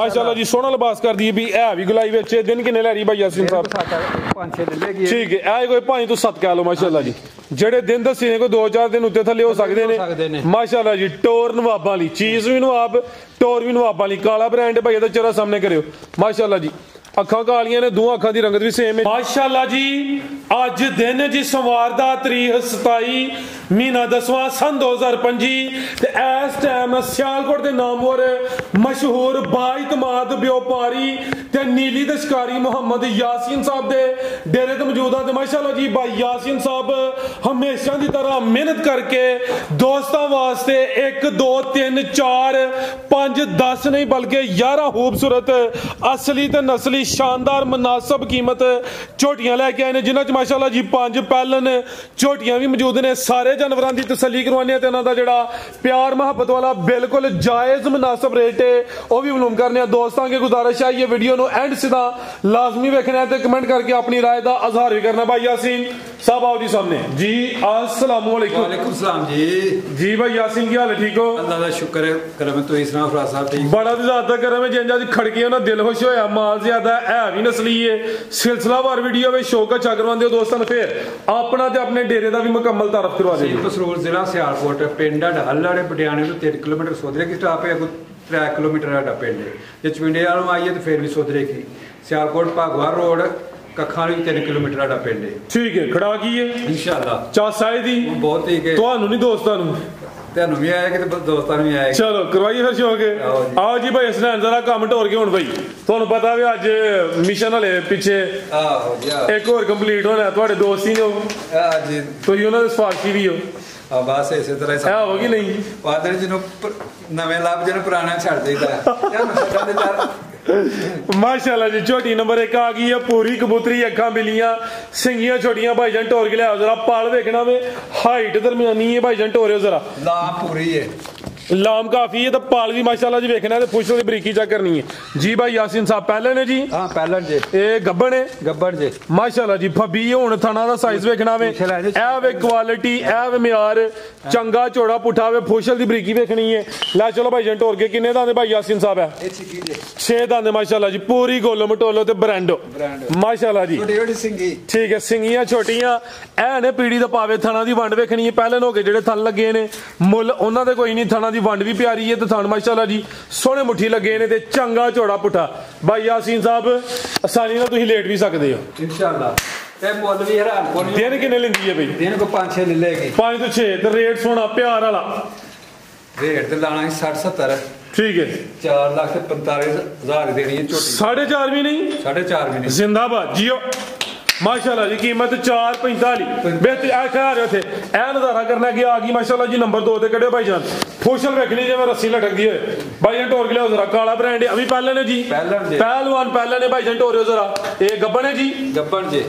माशाल्लाह जी सोहना लिबास कर दी भी है भी गुलाई विच दिन किन्ने ले रही भाई यासीन साहब 5-6 ले लेगी ठीक है ऐ कोई 5 तो 7 कह लो माशाल्लाह जी जेड़े दिन दसे ने कोई 2-4 दिन उत्ते थल्ले हो सकदे ने माशाल्लाह जी टोर नवाबां वाली चीज भी नवाब टोर भी नवाबां वाली काला ब्रांड भाई दा चेहरा सामने करियो माशाल्लाह जी अखा कालियां ने दो अखा की रंगत भी सेम है माशाल्लाह जी अज दिन जी सोमवार दा तारीख 27 महीना 10वां सन 2025 ते इस टाइम सियालकोट के नामवर मशहूर बाइतमाद व्यापारी ते नीली दा शिकारी मोहम्मद यासीन साहब दे डेरे ते मौजूद है माशाल्लाह जी भाई यासीन साहब हमेशा की तरह मेहनत करके दोस्तों वास्ते 1 2 3 4 5 10 नहीं बल्कि 11 खूबसूरत असली ते नस्ली शानदार मुनासिब कीमत झोटियां लेके आए ने जिन्हां च माशाल्लाह जी 5 पैलन झोटियां भी मौजूद ने सारे जानवरां दी तसल्ली करवाने ते इन्हां दा जेड़ा प्यार मोहब्बत वाला बिल्कुल जायज मुनासिब रेट है वो भी मालूम करने दोस्तों की गुजारिश है ये वीडियो नु एंड सीधा लाजमी देखना है ते कमेंट करके अपनी राय दा इजहार भी करना भाई यासीन साहब आओ जी सामने जी अस्सलाम वालेकुम वालेकुम सलाम जी भाई यासीन की हाल है ठीक हो अल्लाह दा शुक्र है करम तो इस नाम फराज साहब ठीक बड़ा ज्यादा करम है जिंजा जी खड़के ना दिल खुश होया माल ज्यादा है भी नस्ली है सिलसिलावार वीडियो में शौक अच्छा करवांदे हो दोस्तों फिर अपना ते अपने डेरे दा भी मुकम्मल तारफ करवा दे कसरूर जिला सियालकोट पिंड हल्लाड़े पटियाने तो 3 किलोमीटर सोदरे की स्टॉप है 3 किलोमीटर साडा पिंड है जे चविंडे वालों आइए तो फिर भी सोदरे की सियालकोट भागवा रोड कखा 3 किलोमीटर साडा पिंड है ठीक है खड़ा की है इंशाअल्लाह चासाए दी बहुत ठीक है ਤੁਹਾਨੂੰ ਨਹੀਂ ਦੋਸਤਾਂ ਨੂੰ ਤੁਹਾਨੂੰ ਵੀ ਆਇਆ ਕਿ ਦੋਸਤਾਂ ਨੂੰ ਵੀ ਆਇਆ ਚਲੋ ਕਰਵਾਈਏ ਫਿਰ ਸ਼ੌਕ ਆਓ ਜੀ ਭਾਈ ਇਸਨੇ ਜ਼ਰਾ ਕੰਮ ਢੋਰ ਕੇ ਹੁਣ ਭਾਈ ਤੁਹਾਨੂੰ ਪਤਾ ਵੀ ਅੱਜ ਮਿਸ਼ਨ ਵਾਲੇ ਪਿੱਛੇ ਆਹੋ ਜੀ ਇੱਕ ਹੋਰ ਕੰਪਲੀਟ ਹੋਣਾ ਤੁਹਾਡੇ ਦੋਸਤ ਹੀ ਨੇ ਉਹ ਜੀ ਤੁਸੀਂ ਉਹਨਾਂ ਦੇ ਸਫਾਰਸ਼ੀ ਵੀ ਹੋ ਆ ਬਸ ਇਸੇ ਤਰ੍ਹਾਂ ਹੀ ਹੈ ਹੋਗੀ ਨਹੀਂ ਪਾਦਰ ਜਿਹਨੂੰ ਨਵੇਂ ਲੱਭ ਜਿਹਨੂੰ ਪੁਰਾਣਾ ਛੱਡ ਦੇਈਦਾ ਯਾਰ ਨਸ਼ਾ ਦੇ ਯਾਰ माशाल्लाह जी छोटी नंबर 1 आ गई है पूरी कबूतरी अखा मिलियां सिंगियां छोटियां भाईजान टोर के लिया जरा पाल देखना वे हाइट दरमियानी है भाईजान टोरियो जरा लाम पूरी है लाम काफी है तो पाल भी माशाल्लाह जी देखना है पुछो की बरीकी चेक करनी है जी भाई यासीन साहब पहले ने जी हां पहले जे ए गब्बन है गब्बन जे माशाल्लाह जी फबी हुन थना दा साइज देखना वे ए वे क्वालिटी ए वे म्यार चंगा चौड़ा पुठा वे फुशल दी बरीकी देखनी है ला चलो भाई जन टोर के किन्ने दांदे भाई यासीन साहब है ए छिकी जे 6 दांदे माशाल्लाह जी पूरी गोलो मटोलो ते ब्रांडो माशाल्लाह जी छोटी छोटी सिंगी ठीक है सिंगियां छोटियां ए ने पीड़ी दा पावे थना दी वंड देखनी है पहले हो के जेड़े थन लगे ने मुल उन्हां दे कोई नहीं थना दी वंड भी प्यारी है तो थान माशाल्लाह जी सोहने मुट्ठी लगे ने ते चंगा चौड़ा पुठा भाई यासीन साहब आसानी नाल तुसीं लेट भी सकदे हो इंशाअल्लाह ते मुल भी हैरान कोनी दिन किन्ने लेंदी है भाई दिन को 5-6 ले लेगी 5 तो 6 ते रेट सोना प्यार वाला रेट ते लाना 60-70 ठीक है 4,45,000 देनी है छोटी 4.5 भी नहीं 4.5 भी नहीं जिंदाबाद जियो माशाल्लाह जी कीमत 4.45 बेहतर आ रहे थे ए नजारा करना कि आ गई माशाल्लाह जी नंबर 2 ते कड़े भाईजान फुशल वेखनी जिवें रस्सी लटकदी होए भाईजान टोर के लिया जरा काला ब्रांड है अभी पहले ने जी पहलवान पहले ने भाईजान टोरियो जरा ये गब्बन है जी गब्बन जी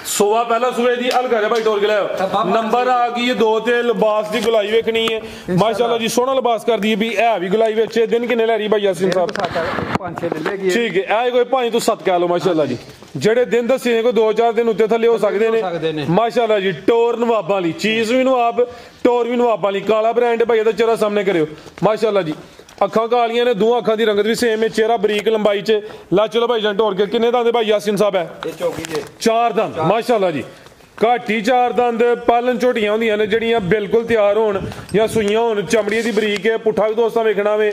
सोवा पहला सुबह दी हल्का है भाई टोर के लाओ नंबर आ गई है 2 ते लिबास दी गुलाई वेखनी है माशाल्लाह जी सोहना लिबास कर दी भी है भी गुलाई विच दिन किन्ने ले रही भाई यासीन साहब 5-6 ले लेगी ठीक है ऐ कोई 5 तो 7 कह लो माशाल्लाह जी जेड़े दिन दसे ने कोई 2-4 दिन उत्ते थल्ले हो सकदे ने माशाल्लाह जी टोर नवाबां वाली चीज भी नवाब टोर भी नवाबां वाली काला ब्रांड भाई दा चेहरा सामने करियो माशाल्लाह जी अखा कालियां ने दो अखा की रंगत भी सेम है चेहरा बरीक लंबाई च ला चलो भाई जन टोर के किन्ने दांदे भाई यासीन साहब है ये चौकी जे 4 दांद माशाल्लाह जी घाटी 4 दंद पालन झोटियां होंदियां ने जड़ियां बिल्कुल तैयार होन या सुइयां होन चमड़ी दी बरीक है पुठा भी दोस्तां वेखना वे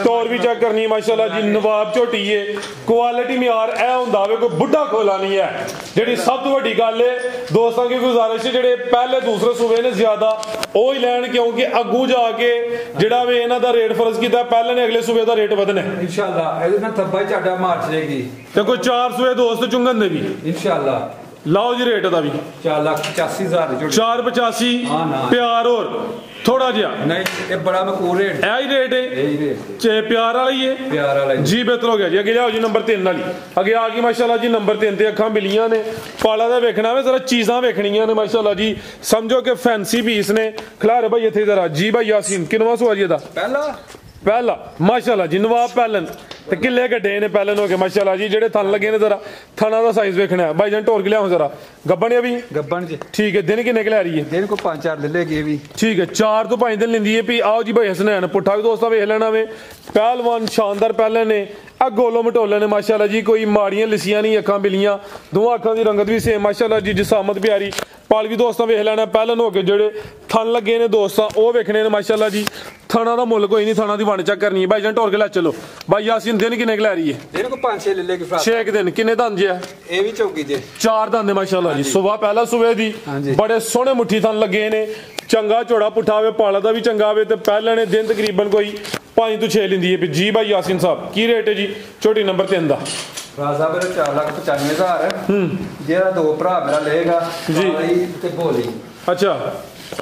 टोर भी चेक करनी माशाल्लाह जी नवाब झोटी है क्वालिटी म्यार ए हुंदा वे कोई बुढ़ा खोला नहीं है जेड़ी सब तो वड्डी गल है दोस्तां की गुजारिश है जेड़े पहले दूसरे सूबे ने ज्यादा ओ ही लैन क्योंकि अगू जाके जेड़ा वे इन्हां दा रेट फर्ज कीता पहले ने अगले सूबे दा रेट वधना है इंशाअल्लाह इहदे नाल थब्बा चाडा मार जाएगी ते कोई 4 सूबे दोस्त चुंगन दे भी इंशाअल्लाह लाओ जी रेट दा भी 4,85,000 4.85 प्यार और थोड़ा जिहा नहीं ये बड़ा मकूर रेट है ही रेट है यही रेट चे प्यार वाला ही है प्यार वाला जी बेहतर हो गया जी अगे जाओ जी नंबर 3 वाली अगे आ गई माशाल्लाह जी नंबर 3 ते अखां मिलियां ने पाला दा वेखना वे जरा चीज़ां वेखनियां ने माशाल्लाह जी समझो कि फैंसी पीस ने खिलारे भाई इत्थे जरा जी भाई यासीन किनवा सुआ जी दा पहला पहला माशाल्लाह जी नवाब पैलन ते किले गड्डे ने पैलन हो गए माशाल्लाह जी जेडे थन लगे ने जरा थना दा साइज वेखना है भाईजान टोर के लियाओ जरा गब्बन है भी गब्बन जी ठीक है दिन किन्ने के ले रही है दिन को 5-4 ले लेगी भी ठीक है 4 तो 5 दिन लेंदी है भी आओ जी भाई हसनैन पुट्ठा भी दोस्ता वेख लेना वे पहलवान शानदार पैलन ने आ गोलो मटोले ने माशाल्लाह जी कोई माड़ियां लिसियां नहीं अखां बिलियां दोवां अखां दी रंगत भी सेम माशाल्लाह जी जिसामत प्यारी पाल भी दोस्तां वेख लेना पैलन हो गए जेडे थन लगे ने दोस्तां ओ वेखने ने माशाल्लाह जी थाना दा मुल कोई नहीं थाना दी वंड चेक करनी है भाईजान टोर के ले चलो भाई यासीन दिन किन्ने के ले रही है दिन को 5-6 ले लेगी 6 दिन किन्ने दंद जे ए भी चौकी जे 4 दंद माशाल्लाह जी सुबह पहला सुबह दी बड़े सोहने मुट्ठी थन लगे ने चंगा चौड़ा पुट्ठा वे पाला दा भी चंगा वे ते पहले ने दिन तकरीबन कोई 5 तो 6 लेंदी है जी भाई यासीन साहब की रेट है जी छोटी नंबर 3 दा राजा मेरा 4,95,000 जेड़ा दो भरा मेरा लेगा जी ते बोली अच्छा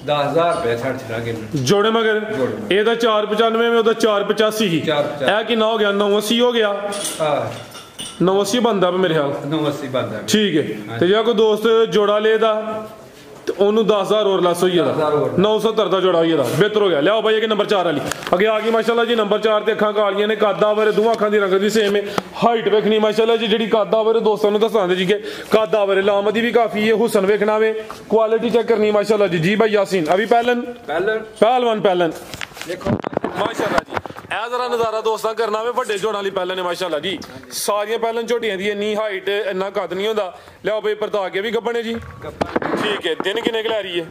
10,000 रुपए छड़ छड़ागे जोड़े मगर ए दा 495 में ओदा 485 ही ए कितना हो गया 980 हो गया हां 980 बनदा मेरे ख्याल 980 बनदा ठीक है ते जे कोई दोस्त जोड़ा लेदा तो ओनू 10,000 और लस होई जादा 970 दा जोड़ा होई जादा बेहतर हो गया लियाओ भाई ये नंबर 4 वाली अगे आ गई माशाल्लाह जी नंबर 4 ते अखां कालियां ने कद आवरे दोवां अखां दी रंगत भी सेम है हाइट वेखनी माशाल्लाह जी जेडी कद आवरे दोस्तों नु दसांदे जी के कद आवरे लामदी भी काफी है हुसन वेखना वे क्वालिटी चेक करनी माशाल्लाह जी भाई यासीन अभी पहलवान पहलन देखो माशाल्लाह जी ए जरा नजारा दोस्तां करना वे बड़े जोड़ां वाली पहलन है माशाल्लाह जी सारियां पहलन झोटियां दी इन्नी हाइट इन्ना कद नहीं होंदा लियाओ भाई परता के भी गब्बन है जी ठीक है दिन किन्ने के ले रही है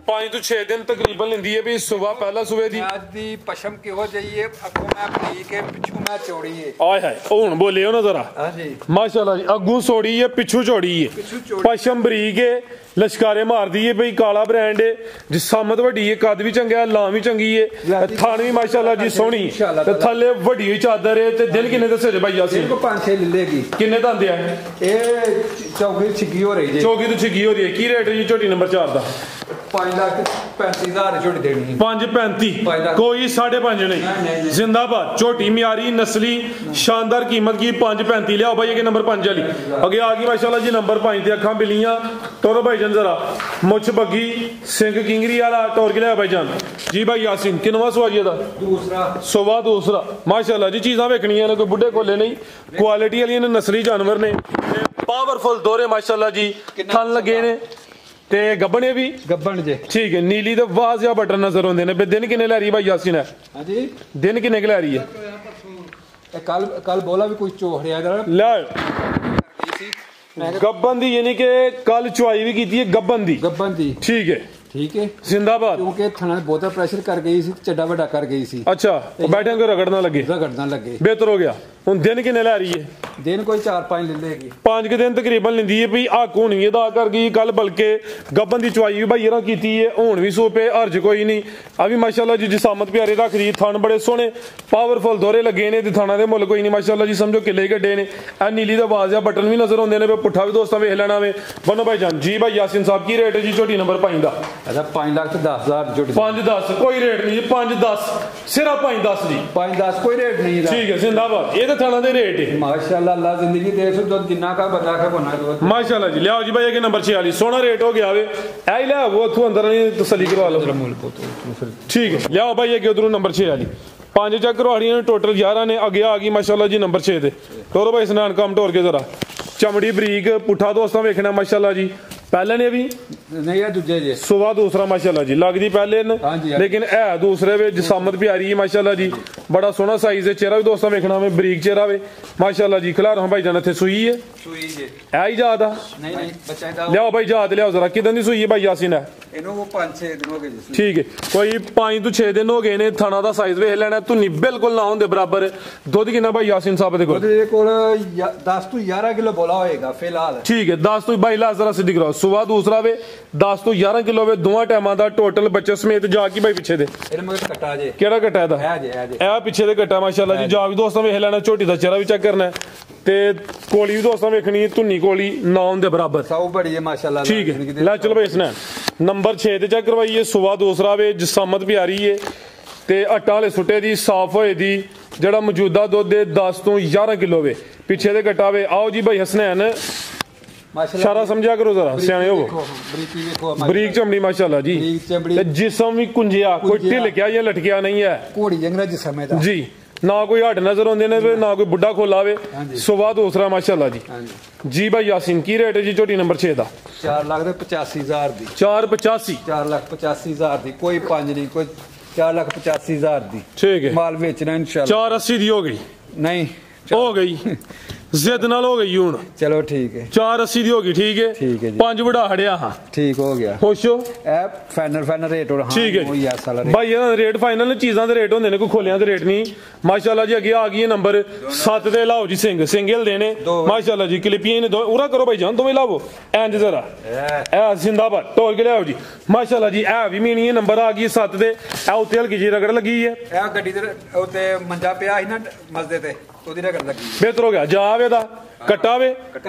5 तो 6 दिन तकरीबन लेंदी है भी सुबह पहला सुबह दी आज दी पशम की हो जाइए अगू में बरीक है पिछू में चौड़ी है आय हाय हुन बोले हो ना जरा हां जी माशाल्लाह जी अगू सोड़ी है पिछू चौड़ी है पशम बरीक है लश्कारे मार दी है भाई काला ब्रांड है जिसामत वड्डी है कद भी चंगा है लाम भी चंगी है थान भी माशाल्लाह जी सोहनी ते थल्ले वड्डी हुई चादर है ते दिन किन्ने दसे जे भाई यासीन को 5-6 ले लेगी किन्ने दंद है ए चौकी छिगी हो रही है चौकी तो छिगी हो रही है की रेट है जी छोटी नंबर 4 दा 5,35,000 छोटी देनी है 5.35 कोई 5.5 नहीं जिंदाबाद छोटी म्यारी नस्ली शानदार कीमत की 5.35 लियाओ भाई ये नंबर 5 वाली अगे आ गई माशाल्लाह जी नंबर 5 ते अखां बिलियां टोरो भाईजान जरा मुछ बग्गी सिंह किंगरी वाला टोर के लिया भाईजान जी भाई यासीन किनवा सुवाजी दा दूसरा माशाल्लाह जी चीज़ां वेखनियां ने कोई बुढ़े कोले नहीं क्वालिटी वाली ने नस्ली जानवर ने पावरफुल दोरे माशाल्लाह जी थन लगे ने ते गब्बन भी गब्बन जे ठीक है नीली तो वाजिया बटन नजर आते हैं दिन किन्ने लै रही भाई यासीन है हां जी दिन किन्ने के लै रही है कल बोला भी कुछ चोहड़िया ला गब्बन दी यानी कि कल चुआई भी की है गब्बन दी ठीक है जिंदाबाद क्योंकि थाना बहुत प्रेशर कर गई सी चड्डा वड्डा कर गई सी अच्छा बैठे को रगड़ना लगे बेहतर हो गया हुन दिन किन्ने लै रही है दिन कोई 4-5 ले लेगी 5 के दिन तकरीबन लेंदी है भी हक हुन भी अदा कर गई कल बल्कि गब्बन दी चुआई भी भाई रा कीती है हुन भी सो पे हर्ज कोई नहीं अभी माशाल्लाह जी जिसामत प्यारे रख दी थन बड़े सोहने पावरफुल दोरे लगे ने ते थाना दे मुल कोई नहीं माशाल्लाह जी समझो किले गड्डे ने ए नीली दा वाजिया बटन भी नजर आंदे ने पुट्ठा भी दोस्तां वेख लेना वे बनो भाईजान जी भाई यासीन साहब की रेट है जी छोटी नंबर 5 दा अच्छा 5,10,000 जोड़ी 5-10 कोई रेट नहीं 5-10 सिर्फ 5-10 जी 5-10 कोई रेट नहीं ठीक है जिंदाबाद ये तो थाना दे रेट है माशाल्लाह अल्लाह जिंदगी दे सो दो जिन्ना का बंदा का बना दो माशाल्लाह जी लियाओ जी भाई ये नंबर 46 सोना रेट हो गया वे ऐ ले वो अथू अंदर नहीं तसल्ली करवा लो ठीक है लियाओ भाई ये उधरों नंबर 46 5 चेक करवाड़ी ने टोटल 11 ने आगे आ गई माशाल्लाह जी नंबर 6 ते टोरो भाई स्नान काम टोर के जरा चमड़ी बरीक पुट्ठा दोस्तां वेखना माशाल्लाह जी पहले ने भी नहीं है दूजे जे सुबह दूसरा माशाल्लाह जी लगदी पहले ने लेकिन है दूसरे वे जिसामत प्यारी है माशाल्लाह जी बड़ा सोहना साइज है चेहरा भी दोस्तों वेखना में बरीक चेहरा वे माशाल्लाह जी खिलार हम भाई जान इत्थे सूई है ऐ ही जादा नहीं बच्चा दा लियाओ भाई जाद लियाओ जरा किदन दी सूई है भाई यासीन है इनो वो 5-6 दिन हो गए जी ठीक है कोई 5 तो 6 दिन हो गए ने थाना दा साइज वेख लेना धुन्नी बिल्कुल ना होंदे बराबर दुध कितना भाई यासीन साहब दे कोल 10 तो 11 किलो बोला होएगा फिलहाल ठीक है 10 तो भाई ला जरा सीधी कराओ सुबह दूसरा वे 10 तो 11 किलो वे दोवां टाइमां दा टोटल बच्चे समेत जाकी भाई पीछे दे इने मगर कट्टा जे केड़ा कट्टा है दा ए पीछे दे कट्टा माशाल्लाह जी जा भी दोस्तों वेख लेना छोटी दा चेहरा भी चेक करना है ते कोली भी दोस्तों वेखनी है धुन्नी कोली ना होंदे बराबर सब बड़ी है माशाल्लाह ठीक है ला चलो भाई इसने नंबर 6 ते चेक करवाइए सुबह दूसरा वे जिसामत प्यारी है ते आटा वाले सुट्टे दी साफ होए दी जेड़ा मौजूदा दुध 10 तो 11 किलो वे पीछे दे कट्टा वे आओ जी भाई हसनैन ਇਸ਼ਾਰਾ ਸਮਝਿਆ ਕਰੋ ਜ਼ਰਾ, ਸਿਆਣੇ ਹੋਵੋ। ਬਰੀਕੀ ਵੇਖੋ, ਬਰੀਕ ਚਮੜੀ ਮਾਸ਼ਾਅੱਲਾ ਜੀ, ਬਰੀਕ ਚਮੜੀ ਤੇ ਜਿਸਮ ਵੀ ਕੁੰਜਿਆ, ਕੋਈ ਢਿਲਕਿਆ ਜਾਂ ਲਟਕਿਆ ਨਹੀਂ ਹੈ ਘੋੜੀ ਜੰਗਰਾ ਜਿਸਮ ਹੈ ਜੀ, ਨਾ ਕੋਈ ਹੱਡ ਨਜ਼ਰ ਆਉਂਦੇ ਨੇ, ਨਾ ਕੋਈ ਬੁੱਢਾ ਖੋਲਾ ਵੇ, ਸੁਭਾ ਦੂਸਰਾ ਮਾਸ਼ਾਅੱਲਾ ਜੀ। ਜੀ ਭਾਈ ਯਾਸੀਨ ਕੀ ਰੇਟ ਹੈ ਜੀ ਝੋਟੀ ਨੰਬਰ 6 ਦਾ? 4,85,000 ਦੀ। 485 4,85,000 ਦੀ, ਕੋਈ 5 ਨਹੀਂ, ਕੋਈ 4,85,000 ਦੀ। ਠੀਕ ਹੈ, ਮਾਲ ਵੇਚਣਾ ਇਨਸ਼ਾਅੱਲਾ। 480 ਦੀ ਹੋ ਗਈ, ਨਹੀਂ ਹੋ ਗਈ ਜ਼ਿੱਦ ਨਾਲ ਹੋ ਗਈ ਹੁਣ, ਚਲੋ ਠੀਕ ਹੈ, 480 ਦੀ ਹੋ ਗਈ। ਠੀਕ ਹੈ, ਠੀਕ ਹੈ ਜੀ, 5 ਵੜਾ ਹੜਿਆ। ਹਾਂ ਠੀਕ ਹੋ ਗਿਆ, ਖੁਸ਼ ਹੋ? ਇਹ ਫਾਈਨਲ ਰੇਟ ਹੋ। ਠੀਕ ਹੈ ਜੀ ਭਾਈ, ਇਹਨਾਂ ਦੇ ਰੇਟ ਫਾਈਨਲ, ਚੀਜ਼ਾਂ ਦੇ ਰੇਟ ਹੁੰਦੇ ਨੇ, ਕੋਈ ਖੋਲਿਆਂ ਦੇ ਰੇਟ ਨਹੀਂ ਮਾਸ਼ਾਅੱਲਾ ਜੀ। ਅੱਗੇ ਆ ਗਈ ਹੈ ਨੰਬਰ 7 ਤੇ ਲਾਓ ਜੀ, ਸਿੰਗਲ ਦੇ ਨੇ ਮਾਸ਼ਾਅੱਲਾ ਜੀ, ਕਲਿਪੀਆਂ ਨੇ ਉਰਾ ਕਰੋ ਭਾਈ ਜਾਨ, ਦੋਵੇਂ ਲਾਵੋ ਇੰਜ ਜ਼ਰਾ, ਇਹ ਜ਼ਿੰਦਾਬਾਦ ਤੋੜ ਕੇ ਲਿਆਓ ਜੀ ਮਾਸ਼ਾਅੱਲਾ ਜੀ। ਇਹ ਵੀ ਮੀਣੀ ਹੈ, ਨੰਬਰ ਆ ਗਈ 7 ਤੇ, ਇਹ ਉੱਤੇ ਹਲਕੀ ਜੀ ਰਗੜ ਲੱਗੀ ਹੈ, ਇਹ ਗੱਡੀ ਦੇ ਉੱਤੇ ਮੰਜਾ ਪਿਆ ਸੀ ਨਾ ਮਸਦੇ ਤੇ, ਉਹਦੀ ਰਗੜ ਲੱਗੀ, ਬਿਹਤਰ ਹੋ ਗਿਆ। ਜਾਵੇ ਦਾ ਕੱਟਾ ਵੇ,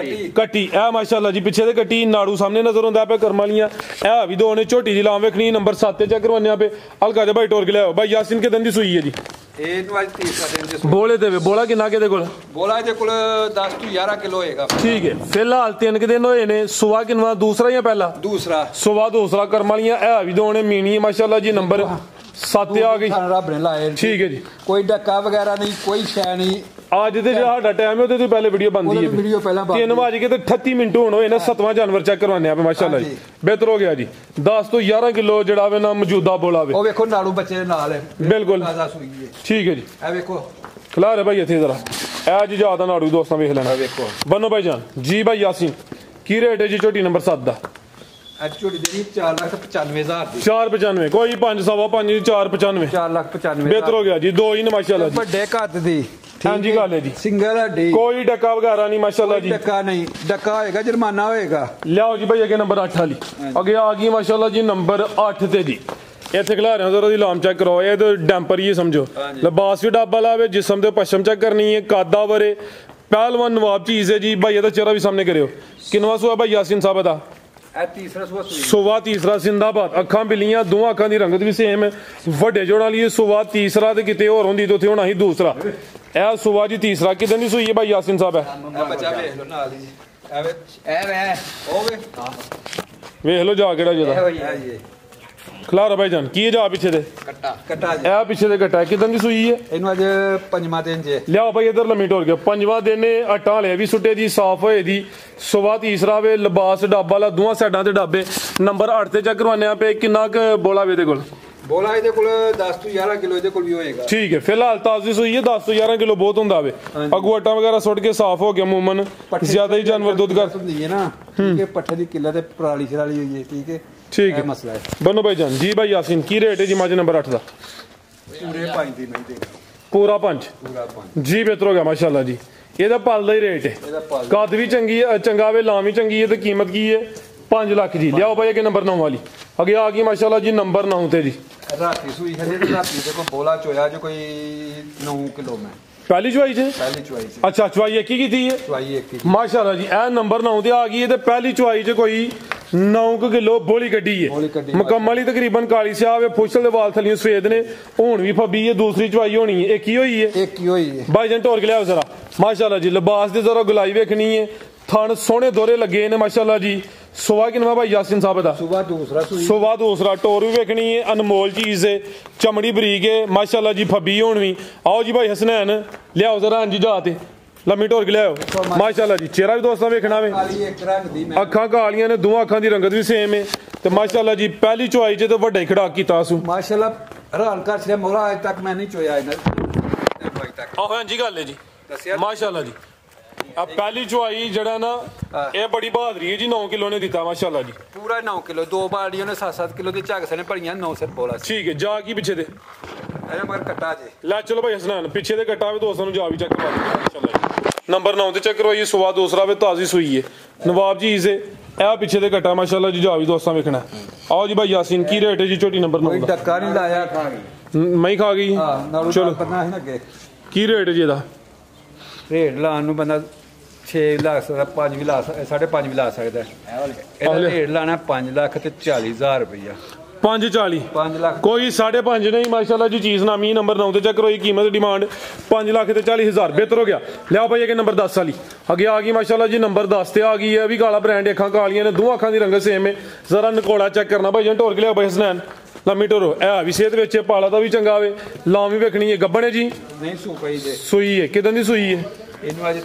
ਕੱਟੀ ਇਹ ਮਾਸ਼ਾਅੱਲਾ ਜੀ, ਪਿੱਛੇ ਤੇ ਕੱਟੀ, ਨਾੜੂ ਸਾਹਮਣੇ ਨਜ਼ਰ ਆਉਂਦਾ ਪਿਆ ਕਰਮ ਵਾਲੀਆਂ। ਇਹ ਵੀ ਦੋ ਨੇ, ਝੋਟੀ ਦੀ ਲਾਮ ਵੇਖਣੀ, ਨੰਬਰ 7 ਤੇ ਚੈੱਕ ਕਰਵਾਉਣੇ ਪਏ। ਹਲਕਾ ਜਿਹਾ ਭਾਈ ਟੋਰ ਕੇ ਲਿਆਓ। ਭਾਈ ਯਾਸੀਨ ਕਿਦਾਂ ਦੀ ਸੂਈ ਹੈ ਜੀ? ਇਹਨੂੰ ਅੱਜ ਤੀਸਰਾ ਦਿਨ ਜੀ। ਬੋਲੇ ਤੇ ਵੇ, ਬੋਲਾ ਕਿੰਨਾ ਕਿਹਦੇ ਕੋਲ? ਬੋਲਾ ਇਹਦੇ ਕੋਲ 10 ਤੋਂ 11 ਕਿਲੋ ਹੋਏਗਾ। ਠੀਕ ਹੈ, ਫਿਲਹਾਲ 3 ਦਿਨ ਹੋਏ ਨੇ। ਸੁਆ ਕਿੰਨਾ, ਦੂਸਰਾ ਜਾਂ ਪਹਿਲਾ? ਦੂਸਰਾ ਸੁਆ ਦੂਸਰਾ ਕਰਮ ਵਾਲੀਆਂ। ਇਹ ਵੀ ਦੋ ਨੇ ਮੀਣੀ ਮਾਸ਼ਾਅੱਲਾ ਜੀ, ਨੰਬਰ 7 ਤੇ ਆ ਗਈ। ਰੱਬ ਨੇ ਲਾਏ। ਠੀਕ ਹੈ ਜੀ, ਕੋਈ ਡੱਕਾ ਵਗੈਰਾ ਨਹੀਂ, ਕੋਈ ਸ਼ੈ ਨਹੀਂ। ਅੱਜ ਤੇ ਜਿਹੜਾ ਸਾਡਾ ਟਾਈਮ ਹੈ ਉਹਦੇ ਤੋਂ ਪਹਿਲੇ ਵੀਡੀਓ ਬਣਦੀ ਹੈ, ਵੀਡੀਓ ਪਹਿਲਾਂ 3 ਵਜ ਕੇ ਤੇ 38 ਮਿੰਟ ਹੋਣ ਹੋਏ ਨਾ। 7ਵਾਂ ਜਾਨਵਰ ਚੈੱਕ ਕਰਵਾਉਂਦੇ ਆਪੇ ਮਾਸ਼ਾਅੱਲਾ ਜੀ, ਬਿਹਤਰ ਹੋ ਗਿਆ ਜੀ। 10 ਤੋਂ 11 ਕਿਲੋ ਜਿਹੜਾ ਵੇ ਨਾ ਮੌਜੂਦਾ ਬੋਲਾ ਵੇ। ਉਹ ਵੇਖੋ ਨਾੜੂ ਬੱਚੇ ਦੇ ਨਾਲ ਹੈ, ਬਿਲਕੁਲ ਠੀਕ ਹੈ ਜੀ। ਇਹ ਵੇਖੋ ਖਿਲਾ ਰਿਹਾ ਭਾਈ ਇੱਥੇ ਜ਼ਰਾ, ਇਹ ਜੀ ਜ਼ਿਆਦਾ ਨਾੜੂ ਦੋਸਤਾਂ ਵੇਖ ਲੈਣਾ। ਵੇਖੋ ਬੰਨੋ ਭਾਈ ਜਾਨ ਜੀ। ਭਾਈ ਯਾਸੀਨ ਕੀ ਰੇਟ ਹੈ ਜੀ ਝੋਟੀ ਨੰਬਰ 7 ਦਾ? ਝੋਟੀ ਦੇਣੀ 4,95,000 ਦੀ। 495 ਕੋਈ 5 ਸਵਾ 5 495 4,95,000 ਬਿਹਤਰ ਹੋ ਗਿਆ ਜੀ। ਦੋ ਹੀ ਨੇ ਮਾਸ਼ਾਅੱਲਾ ਜੀ, ਵੱਡੇ ਕੱਦ ਦੀ। ਹਾਂਜੀ ਗੱਲ ਹੈ ਜੀ, ਸਿੰਗਲ ਹੱਡੀ, ਕੋਈ ਡੱਕਾ ਵਗੈਰਾ ਨਹੀਂ ਮਾਸ਼ਾਅੱਲਾ ਜੀ। ਡੱਕਾ ਨਹੀਂ, ਡੱਕਾ ਹੋਏਗਾ ਜੁਰਮਾਨਾ ਹੋਏਗਾ। ਲਿਆਓ ਜੀ ਭਾਈ ਅੱਗੇ ਨੰਬਰ 8 ਵਾਲੀ, ਅੱਗੇ ਆ ਗਈ ਮਾਸ਼ਾਅੱਲਾ ਜੀ ਨੰਬਰ 8 ਤੇ ਜੀ। ਇੱਥੇ ਖਿਲਾ ਰਿਹਾ ਜ਼ਰਾ ਦੀ ਲਾਮ ਚੈੱਕ ਕਰੋ, ਇਹ ਤਾਂ ਡੈਂਪਰ ਹੀ ਸਮਝੋ। ਲਿਬਾਸ ਵੀ ਡੱਬਾ ਲਾਵੇ, ਜਿਸਮ ਤੇ ਪਸ਼ਮ ਚੈੱਕ ਕਰਨੀ ਹੈ, ਕਾਦਾ ਵਰੇ ਪਹਿਲਵਾਨ ਨਵਾਬ ਚੀਜ਼ ਹੈ ਜੀ। ਭਾਈ ਇਹਦਾ ਚਿਹਰਾ ਵੀ ਸਾਹਮਣੇ ਕਰਿਓ। ਕਿੰਨਵਾ ਸੂਆ ਭਾਈ ਯਾਸੀਨ ਸਾਹਿਬ ਦਾ? ਤੀਸਰਾ ਸੁਵਾ ਤੀਸਰਾ ਜ਼ਿੰਦਾਬਾਦ। ਅੱਖਾਂ ਬਿੱਲੀਆਂ, ਦੋਵਾਂ ਅੱਖਾਂ ਦੀ ਰੰਗਤ ਵੀ ਸੇਮ ਹੈ, ਵੱਡੇ ਜੋੜਾਂ ਵਾਲੀ ਸੁਵਾ ਤੀਸਰਾ, ਤੇ ਕਿਤੇ ਹੋਰ ਹੁੰਦੀ ਤੇ ਉੱਥੇ ਹੋਣਾ ਸੀ ਦੂਸਰਾ। ਇਹ ਸੁਵਾ ਜੀ ਤੀਸਰਾ। ਕਿਦਾਂ ਦੀ ਸੂਈ ਹੈ ਭਾਈ ਯਾਸੀਨ ਸਾਹਿਬ? ਬੱਚਾ ਵੇਖ ਲਓ ਨਾਲ ਹੀ, ਵੇਖ ਲਓ ਜਾ ਕਿਹੜਾ ਜਿਹਦਾ ਖਿਲਾਰਾ ਭਾਈ ਜਾਨ। ਕੀ ਜਾ ਪਿੱਛੇ ਦੇ ਕੱਟਾ ਜੀ, ਇਹ ਪਿੱਛੇ ਦੇ ਕੱਟਾ। ਕਿਦਾਂ ਦੀ ਸੂਈ ਹੈ? ਇਹਨੂੰ ਅੱਜ 5ਵਾਂ ਦਿਨ ਜੇ। ਲਿਆਓ ਭਾਈ ਇਧਰ ਲੰਮੀ ਟੋਰ ਗਿਆ। 5ਵਾਂ ਦਿਨ ਨੇ, ਆਟਾ ਵਾਲੇ ਵੀ ਸੁੱਟੇ ਜੀ, ਸਾਫ਼ ਹੋਏ ਦੀ। ਸੁਵਾ ਤੀਸਰਾ ਵੇ, ਲਿਬਾਸ ਡੱਬਾ ਵਾਲਾ, ਦੋਵਾਂ ਸਾਈਡਾਂ ਤੇ ਡੱਬੇ। ਨੰਬਰ 8 ਤੇ ਚੈੱਕ ਕਰਵਾਉਂਦੇ ਪਏ। ਕਿੰਨਾ ਕੁ ਬੋਲਾ ਵੇ ਇਹਦੇ ਕੋਲ? ਬੋਲਾ ਇਹਦੇ ਕੋਲ 10 ਤੋਂ 11 ਕਿਲੋ ਇਹਦੇ ਕੋਲ ਵੀ ਹੋਏਗਾ। ਠੀਕ ਹੈ, ਫਿਲਹਾਲ ਤਾਜ਼ੀ ਸੂਈ ਹੈ। 10 ਤੋਂ 11 ਕਿਲੋ ਬਹੁਤ ਹੁੰਦਾ ਵੇ। ਅਗੂ ਆਟਾ ਵਗੈਰਾ ਸੁੱਟ ਕੇ ਸਾਫ਼ ਹੋ ਗਿਆ। ਮੂਮਨ ਜ਼ਿਆਦਾ ਹੀ ਜਾਨਵਰ ਦੁੱਧ ਕਰ ਹੁੰਦੀ ਹੈ ਨਾ, ਠੀਕ ਹੈ। ਪੱਠੇ ਦੀ ਕਿੱਲਾ ਤੇ ਪਰਾਲੀ ਸ਼ਰਾਲੀ ਹੋਈ ਹੈ, ਠੀਕ ਹੈ। ਠੀਕ ਹੈ, ਮਸਲਾ ਹੈ। ਬੰਨੋ ਭਾਈ ਜਾਨ ਜੀ। ਭਾਈ ਯਾਸੀਨ ਕੀ ਰੇਟ ਹੈ ਜੀ ਮੱਝ ਨੰਬਰ 8 ਦਾ? ਪੂਰੇ 5 ਦੀ ਮੈਂ ਦੇਗਾ, ਪੂਰਾ 5 ਜੀ। ਬਿਹਤਰ ਹੋ ਗਿਆ ਮਾਸ਼ਾਅੱਲਾ ਜੀ। ਇਹਦਾ ਪਲ ਦਾ ਹੀ ਰੇਟ ਹੈ। ਕੱਦ ਵੀ ਚੰਗੀ ਹੈ, ਚੰਗਾ ਵੇ, ਲਾਮ ਵੀ ਚੰਗੀ ਹੈ, ਤੇ ਕੀਮਤ ਕੀ ਹੈ? 5 ਲੱਖ ਜੀ। ਲਿਆਓ ਭਾਈ ਅੱਗੇ ਨੰਬਰ 9 ਵਾਲੀ, ਅੱਗੇ ਆ ਗਈ ਮਾਸ਼ਾਅੱਲਾ ਜੀ ਨੰਬਰ 9 ਤੇ ਜੀ। ਰਾਤੀ ਸੂਈ ਹੈ ਜੀ, ਰਾਤੀ ਦੇ ਕੋ ਬੋਲਾ ਚੋਇਆ ਜੋ ਕੋਈ 9 ਕਿਲੋ ਮੈਂ ਪਹਿਲੀ ਚੁਆਈ ਚ? ਪਹਿਲੀ ਚੁਆਈ ਚ। ਅੱਛਾ, ਚੁਆਈ ਇੱਕ ਹੀ ਕੀਤੀ ਹੈ? ਚੁਆਈ ਇੱਕ ਹੀ ਮਾਸ਼ਾਅੱਲਾ ਜੀ। ਇਹ ਨੰਬਰ 9 ਤੇ ਆ ਗਈ ਹੈ, ਤੇ ਪਹਿਲੀ ਚੁਆਈ ਚ ਕੋਈ 9 ਕਿਲੋ ਬੋਲੀ ਕੱਢੀ ਹੈ। ਮੁਕੰਮਲ ਹੀ ਤਕਰੀਬਨ ਕਾਲੀ ਸਿਆਹ ਵੇ, ਫੁੱਛਲ ਦੇ ਵਾਲ ਥਲੀਆਂ ਸਫੇਦ ਨੇ, ਹੁਣ ਵੀ ਫੱਬੀ ਹੈ। ਦੂਸਰੀ ਚੁਆਈ ਹੋਣੀ ਹੈ, ਇੱਕ ਹੀ ਹੋਈ ਹੈ। ਇੱਕ ਹੀ ਹੋਈ ਹੈ ਭਾਈ ਜਨ ਟੋਰ ਕੇ ਲਿਆਓ ਜ਼ਰਾ ਮਾਸ਼ਾਅੱਲਾ ਜੀ। ਲਿਬਾਸ ਦੇ ਜ਼ਰਾ ਗੁਲਾਈ ਵੇਖਣੀ ਹੈ, ਥਣ ਸੋਹਣੇ ਦੋਰੇ ਲੱਗੇ ਨੇ ਮਾਸ਼ਾਅੱਲਾ ਜੀ। ਸੁਵਾ ਕਿੰਨਾ ਭਾਈ ਯਾਸੀਨ ਸਾਹਿਬ ਦਾ? ਸੁਵਾ ਦੂਸਰਾ ਸੂਈ, ਸੁਵਾ ਦੂਸਰਾ। ਟੋਰ ਵੀ ਵੇਖਣੀ ਹੈ, ਅਨਮੋਲ ਚੀਜ਼ ਹੈ, ਚਮੜੀ ਬਰੀਕ ਹੈ ਮਾਸ਼ਾਅੱਲਾ ਜੀ, ਫੱਬੀ ਹੁਣ ਵੀ। ਆਓ ਜੀ ਭਾਈ ਹਸਨੈਨ ਲਿਆਓ ਜ਼ਰਾ ਜੀ ਜਾ ਤੇ ਲੰਮੀ ਢੋਰ ਕੇ ਲਿਆਓ ਮਾਸ਼ਾਅੱਲਾ ਜੀ। ਚਿਹਰਾ ਵੀ ਦੋਸਤਾਂ ਵੇਖਣਾ ਵੇ, ਅੱਖਾਂ ਕਾਲੀਆਂ ਨੇ, ਦੋਵਾਂ ਅੱਖਾਂ ਦੀ ਰੰਗਤ ਵੀ ਸੇਮ ਹੈ, ਤੇ ਮਾਸ਼ਾਅੱਲਾ ਜੀ ਪਹਿਲੀ ਚੁਆਈ ਚ ਤੇ ਵੱਡਾ ਹੀ ਖੜਾਕ ਕੀਤਾ ਸੂ ਮਾਸ਼ਾਅੱਲਾ। ਹੈਰਾਨ ਕਰ ਛਿਆ ਮੌਲਾ, ਅੱਜ ਤੱਕ ਮੈਂ ਨਹੀਂ ਚੋਇਆ ਇਹਨਾਂ ਆਹ ਹਾਂਜੀ ਗੱਲ ਹੈ ਜੀ ਮਾਸ਼ਾਅੱਲਾ ਜੀ। ਆ ਪਹਿਲੀ ਚੁਆਈ ਜਿਹੜਾ ਨਾ, ਇਹ ਬੜੀ ਬਹਾਦਰੀ ਹੈ ਜੀ। 9 ਕਿਲੋ ਨੇ ਦਿੱਤਾ ਮਾਸ਼ਾਅੱਲਾ ਜੀ, ਪੂਰਾ 9 ਕਿਲੋ। ਦੋ ਬਾਲਡੀਆਂ ਨੇ 7-7 ਕਿਲੋ ਦੀ ਝੱਗ ਸਨੇ ਭਰੀਆਂ, 9 ਸਿਰ ਬੋਲਾ। ਠੀਕ ਹੈ, ਜਾ ਕੀ ਪਿੱਛੇ ਦੇ ਇਹ ਮਗਰ ਕੱਟਾ ਜੇ। ਲੈ ਚਲੋ ਭਾਈ ਹਸਨੈਨ ਪਿੱਛੇ ਦੇ ਕੱਟਾ ਵੇ, ਦੋਸਤਾਂ ਨੂੰ ਜਾ ਵੀ ਚੈੱਕ ਕਰਵਾ ਦਿਓ ਮਾਸ਼ਾਅੱਲਾ ਜੀ। ਨੰਬਰ 9 ਤੇ ਚੈੱਕ ਕਰਵਾਈਏ। ਸੁਵਾ ਦੂਸਰਾ ਵੇ, ਤਾਜ਼ੀ ਸੂਈ ਹੈ, ਨਵਾਬ ਜੀ ਇਸੇ। ਇਹ ਪਿੱਛੇ ਦੇ ਕੱਟਾ ਮਾਸ਼ਾਅੱਲਾ ਜੀ, ਜਾ ਵੀ ਦੋਸਤਾਂ ਵੇਖਣਾ। ਆਓ ਜੀ ਭਾਈ ਯਾਸੀਨ ਕੀ ਰੇਟ ਹੈ ਜੀ ਝੋਟੀ ਨੰਬਰ 9 ਦਾ? ਡੱਕਾ ਨਹੀਂ ਲਾਇਆ, ਮੈਂ ਹੀ ਖਾ ਗਈ। ਚਲੋ ਕੀ ਰੇਟ ਹੈ ਜੀ ਇਹਦਾ? ਰੇਟ ਲਾਉਣ ਨੂੰ ਬੰਦਾ 6 ਵੀ ਲਾ ਸਕਦਾ, 5 ਵੀ ਲਾ ਸਕਦਾ, 5.5 ਵੀ ਲਾ ਸਕਦਾ। ਇਹਦਾ ਰੇਟ ਲਾਣਾ 5 ਲੱਖ ਤੇ 40,000 ਰੁਪਈਆ। 540 5 ਲੱਖ कोई 5.5 नहीं माशाल्लाह जी चीज नामी नंबर 9 ते चेक करो कीमत डिमांड 5 लाख ते 40,000 बेहतर हो गया लिया भाई अगे नंबर 10 वाली अगे आ गई माशाल्लाह जी नंबर 10 ते आ गई है भी काला ब्रांड अखा कालियां ने दो अखा दी रंगत सेम है जरा नकोड़ा चेक करना भाई टोर के लिया भाई हसनैन लम्मी टोरो है भी सेहत विच पाला दा भी चंगा वे लाम भी वेखनी है गब्बन है जी नहीं सूई है किदन दी सूई है ਇਹਨੂੰ ਅੱਜ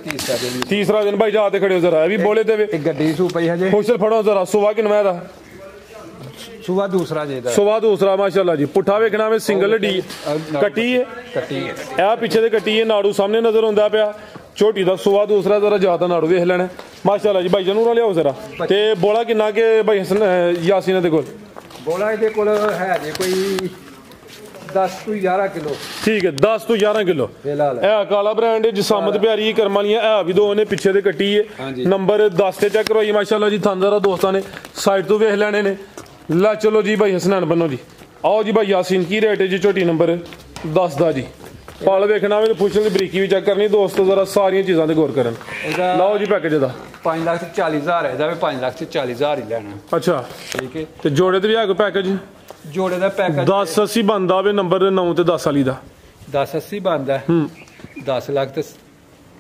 तीसरा दिन भाई जाते खड़े हो जरा ये भी बोले देवे ਗੱਡੀ ਸੂ ਪਈ ਹਜੇ खुशल फड़ो जरा सुबह किनवा दा ਸੁਬਾ ਦੂਸਰਾ ਜੇ ਦਾ सुबह दूसरा माशाल्लाह जी पुट्ठा वेखना में सिंगल डी कट्टी है ਕੱਟੀ ਹੈ ਇਹ ਪਿੱਛੇ ਦੇ ਕੱਟੀ ਹੈ ਨਾੜੂ ਸਾਹਮਣੇ ਨਜ਼ਰ ਆਉਂਦਾ ਪਿਆ ਝੋਟੀ ਦਾ ਸੁਆ ਦੂਸਰਾ ਜ਼ਰਾ ਜ਼ਿਆਦਾ ਨਾੜੂ ਵੇਖ ਲੈਣਾ ਮਾਸ਼ਾਅੱਲਾ ਜੀ ਭਾਈ ਜਨੂਰ ਲਿਆਓ ਜ਼ਰਾ ਤੇ ਬੋਲਾ ਕਿੰਨਾ ਕਿ ਭਾਈ ਹਸਨ ਯਾਸੀਨ ਦੇ ਕੋਲ ਬੋਲਾ ਇਹਦੇ ਕੋਲ ਹੈ ਜੇ ਕੋਈ 10 ਤੋਂ 11 ਕਿਲੋ ਠੀਕ ਹੈ 10 ਤੋਂ 11 ਕਿਲੋ ਫਿਲਹਾਲ ਇਹ ਕਾਲਾ ਬ੍ਰਾਂਡ ਜਸਾਮਤ ਪਿਆਰੀ ਕਰਮ ਵਾਲੀਆਂ ਇਹ ਵੀ ਦੋ ਨੇ ਪਿੱਛੇ ਦੇ ਕੱਟੀ ਹੈ ਨੰਬਰ 10 ਤੇ ਚੈੱਕ ਕਰਵਾਈ ਮਾਸ਼ਾਅੱਲਾ ਜੀ ਥਾਂਦਾਰਾ ਦੋਸਤਾਂ ਨੇ ਸਾਈਡ ਤੋਂ ਵੇਖ ਲੈਣੇ ਨੇ ਲਾ ਚਲੋ ਜੀ ਭਾਈ ਹਸਨੈਨ ਬੰਨੋ ਜੀ आओ जी भाई यासीन की रेट है जी छोटी नंबर 10 दा जी पाल वेखना वे पुछन दी बरीकी भी चेक करनी दोस्तों जरा सारी चीज़ां ते गौर करन लाओ जी पैकेज दा 5,40,000 ਇਹਦਾ ਵੀ 5,40,000 ਹੀ ਲੈਣਾ अच्छा ਠੀਕ ਹੈ ਤੇ ਜੋੜੇ ਤੇ ਵੀ ਹੈ ਕੋਈ ਪੈकेज ਜੋੜੇ ਦਾ ਪੈਕੇਜ 1080 ਬੰਦਾ ਵੇ ਨੰਬਰ 9 ਤੇ 10 ਵਾਲੀ ਦਾ 1080 ਬੰਦਾ 10 ਲੱਖ ਤੇ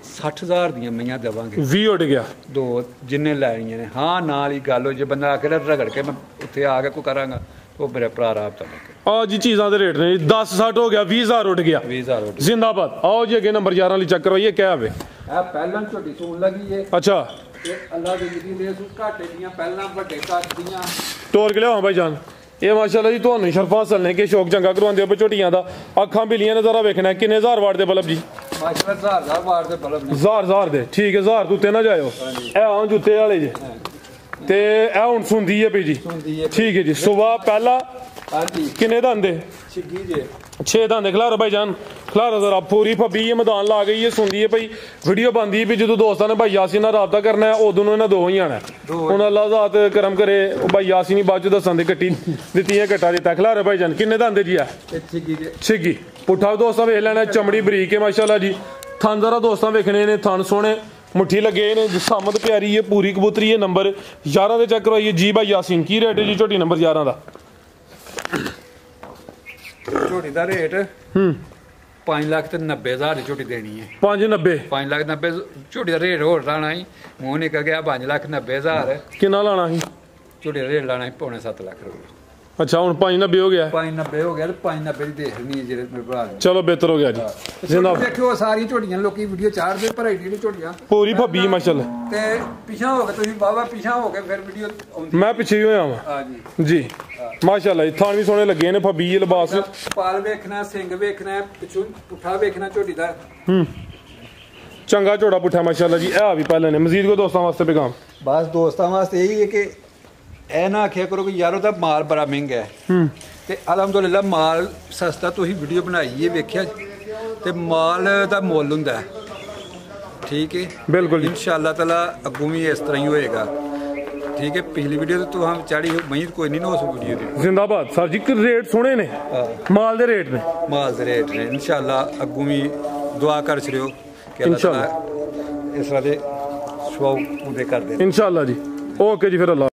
60,000 ਦੀਆਂ ਮਈਆਂ ਦੇਵਾਂਗੇ 20 ਉੱਡ ਗਿਆ ਦੋ ਜਿੰਨੇ ਲੈਣੀਆਂ ਨੇ ਹਾਂ ਨਾਲ ਹੀ ਗੱਲ ਹੋ ਜੇ ਬੰਦਾ ਆ ਕੇ ਰਗੜ ਕੇ ਮੈਂ ਉੱਥੇ ਆ ਕੇ ਕੋ ਕਰਾਂਗਾ ਉਹ ਮੇਰਾ ਭਰਾ ਰਾਬਤਾ ਲੱਗੇ ਆ ਜੀ ਚੀਜ਼ਾਂ ਦੇ ਰੇਟ ਨੇ 10 60 ਹੋ ਗਿਆ 20,000 ਉੱਡ ਗਿਆ 20,000 ਉੱਡ ਜ਼ਿੰਦਾਬਾਦ ਆਓ ਜੀ ਅੱਗੇ ਨੰਬਰ 11 ਵਾਲੀ ਚੈੱਕ ਕਰਵਾਈਏ ਕਿਆ ਵੇ ਇਹ ਪਹਿਲਾਂ ਝੋਟੀ ਸੂਣ ਲੱਗੀ ਏ ਅੱਛਾ ਇਹ ਅੱਲਾ ਦੀ ਜਿੱਦੀ ਦੇ ਸੂ ਘਾਟੇ ਦੀਆਂ ਪਹਿਲਾਂ ਵੱਡੇ ਕੱਟ ਦੀਆਂ ਤੋਰ ਕੇ ਲਿਆਓ ਭਾਈ ਜਾਨ ਇਹ ਮਾਸ਼ਾਅੱਲਾ ਜੀ ਤੁਹਾਨੂੰ ਸ਼ਰਫਾ ਅਸਲ ਨੇ ਕਿ ਸ਼ੌਕ ਚੰਗਾ ਕਰਵਾਉਂਦੇ ਹੋ ਝੋਟੀਆਂ ਦਾ ਅੱਖਾਂ ਬਿਲੀਆਂ ਨੇ ਜ਼ਰਾ ਵੇਖਣਾ ਕਿੰਨੇ ਹਜ਼ਾਰ ਵਾਟ ਦੇ ਬਲਬ ਜੀ ਮਾਸ਼ਾਅੱਲਾ 1000 ਵਾਟ ਦੇ ਬਲਬ ਨੇ ਹਜ਼ਾਰ ਦੇ ਠੀਕ ਹੈ 1000 ਤੋਂ ਉੱਤੇ ਨਾ ਜਾਇਓ ਇਹ ਆਂ ਜੁੱਤੇ ਵਾਲੇ ਜੀ ਤੇ ਇਹ ਹੁਣ ਸੁੰਦੀ ਹੈ ਪਈ ਜੀ ਠੀਕ ਹੈ ਜੀ ਸਵੇਰ ਪਹਿਲਾ ਹਾਂਜੀ ਕਿੰਨੇ ਦੰਦੇ ਛਿੱਗੀ ਜੇ 6 ਦੰਦੇ ਖਲਾਰੋ ਭਾਈ ਜਾਨ ਖਲਾਰੋ ਜ਼ਰਾ ਪੂਰੀ ਫੱਬੀ ਇਹ ਮੈਦਾਨ ਲਾ ਗਈ ਹੈ ਸੁਣਦੀ ਹੈ ਭਾਈ ਵੀਡੀਓ ਬੰਦੀ ਵੀ ਜਦੋਂ ਦੋਸਤਾਂ ਨੇ ਭਾਈ ਯਾਸੀਨ ਨਾਲ ਰਾਬਤਾ ਕਰਨਾ ਹੈ ਉਦੋਂ ਨੂੰ ਇਹਨਾਂ ਦੋ ਹੀ ਆਣਾ ਹੁਣ ਅੱਲਾਹ ਜ਼ਾਤ ਕਰਮ ਕਰੇ ਉਹ ਭਾਈ ਯਾਸੀਨ ਹੀ ਬਾਅਦ ਚ ਦੱਸਾਂ ਦੇ ਕੱਟੀ ਦਿੱਤੀਆਂ ਘਟਾ ਦਿੱਤਾ ਖਲਾਰੋ ਭਾਈ ਜਾਨ ਕਿੰਨੇ ਦੰਦੇ ਜੀ ਆ ਛਿੱਗੀ ਜੇ ਛਿੱਗੀ ਪੁੱਠਾ ਦੋਸਤਾਂ ਵੇਖ ਲੈਣਾ ਚਮੜੀ ਬਰੀਕ ਹੈ ਮਾਸ਼ਾਅੱਲਾ ਜੀ ਥਣ ਜ਼ਰਾ ਦੋਸਤਾਂ ਵੇਖਣੇ ਨੇ ਥਣ ਸੋਹਣੇ मुट्ठी लगे ने सामत प्यारी है पूरी कबूतरी है नंबर 11 दे चेक करवाइए जी भाई यासीन की रेट है जी छोटी नंबर 11 दा ਝੋਟੀ ਦਾ ਰੇਟ 5,90,000 ਦੀ ਝੋਟੀ ਦੇਣੀ ਹੈ 590 5,90,000 ਝੋਟੀ ਦਾ ਰੇਟ ਹੋਰ ਲਾਣਾ ਹੀ ਮੂੰਹ ਨਿਕਲ ਗਿਆ 5,90,000 ਕਿੰਨਾ ਲਾਣਾ ਸੀ ਝੋਟੀ ਦਾ ਰੇਟ ਲਾਣਾ 7 ਲੱਖ ਰੁਪਏ अच्छा हुन 590 हो गया 590 ਹੋ ਗਿਆ ਤੇ 590 ਦੀ ਦੇਖਣੀ ਹੈ ਜਿਹੜੇ ਮੇਰੇ ਭਰਾ ਨੇ चलो बेहतर हो गया जी जिंदा ਦੇਖਿਓ ਸਾਰੀ ਝੋਟੀਆਂ ਲੋਕੀ ਵੀਡੀਓ ਚਾੜਦੇ ਪਰ ਐਡੀ ਨਹੀਂ ਝੋਟੀਆਂ पूरी फब्बी माशाल्लाह ਤੇ ਪਿਛਾ ਹੋ ਕੇ ਤੁਸੀਂ ਬਾਬਾ ਪਿਛਾ ਹੋ ਕੇ ਫਿਰ ਵੀਡੀਓ ਆਉਂਦੀ मैं पीछे ही होया हां ਹਾਂਜੀ जी माशाल्लाह जी थान भी सोने लगे ने फब्बी लिबास ਪਾਲ ਵੇਖਣਾ ਸਿੰਘ ਵੇਖਣਾ ਪਿਛੂ ਪੁੱਠਾ ਵੇਖਣਾ ਝੋਟੀ ਦਾ चंगा जोड़ा पुठा माशाल्लाह जी ए भी पहले ने मजीद को दोस्तों वास्ते पैगाम ਬਸ ਦੋਸਤਾਂ ਵਾਸਤੇ ਇਹੀ ਹੈ ਕਿ ਇਹ ਨਾ ਆਖਿਆ ਕਰੋ ਕਿ ਯਾਰੋ ਦਾ ਮਾਲ ਬੜਾ ਮਹਿੰਗਾ ਹੈ ਤੇ ਅਲਹਮਦੁਲਿਲਾ ਮਾਲ ਸਸਤਾ ਤੁਸੀਂ ਵੀਡੀਓ ਬਣਾਈ ਹੈ ਵੇਖਿਆ ਤੇ ਮਾਲ ਦਾ ਮੁੱਲ ਹੁੰਦਾ ਠੀਕ ਹੈ बिल्कुल इंशाअल्लाह ताला ਅੱਗੋਂ ਵੀ ਇਸ ਤਰ੍ਹਾਂ ਹੀ ਹੋਏਗਾ ठीक है पिछली वीडियो तो हम चाड़ी मई कोई नहीं ना उस वीडियो की जिंदाबाद सर जी रेट सोने ने माल दे रेट ने माल दे रेट ने इंशाअल्लाह अग्गों भी दुआ कर छड़ियो कि अल्लाह ताला इस तरह दे शौक पूरे कर दे इंशाअल्लाह जी ओके जी फिर अल्लाह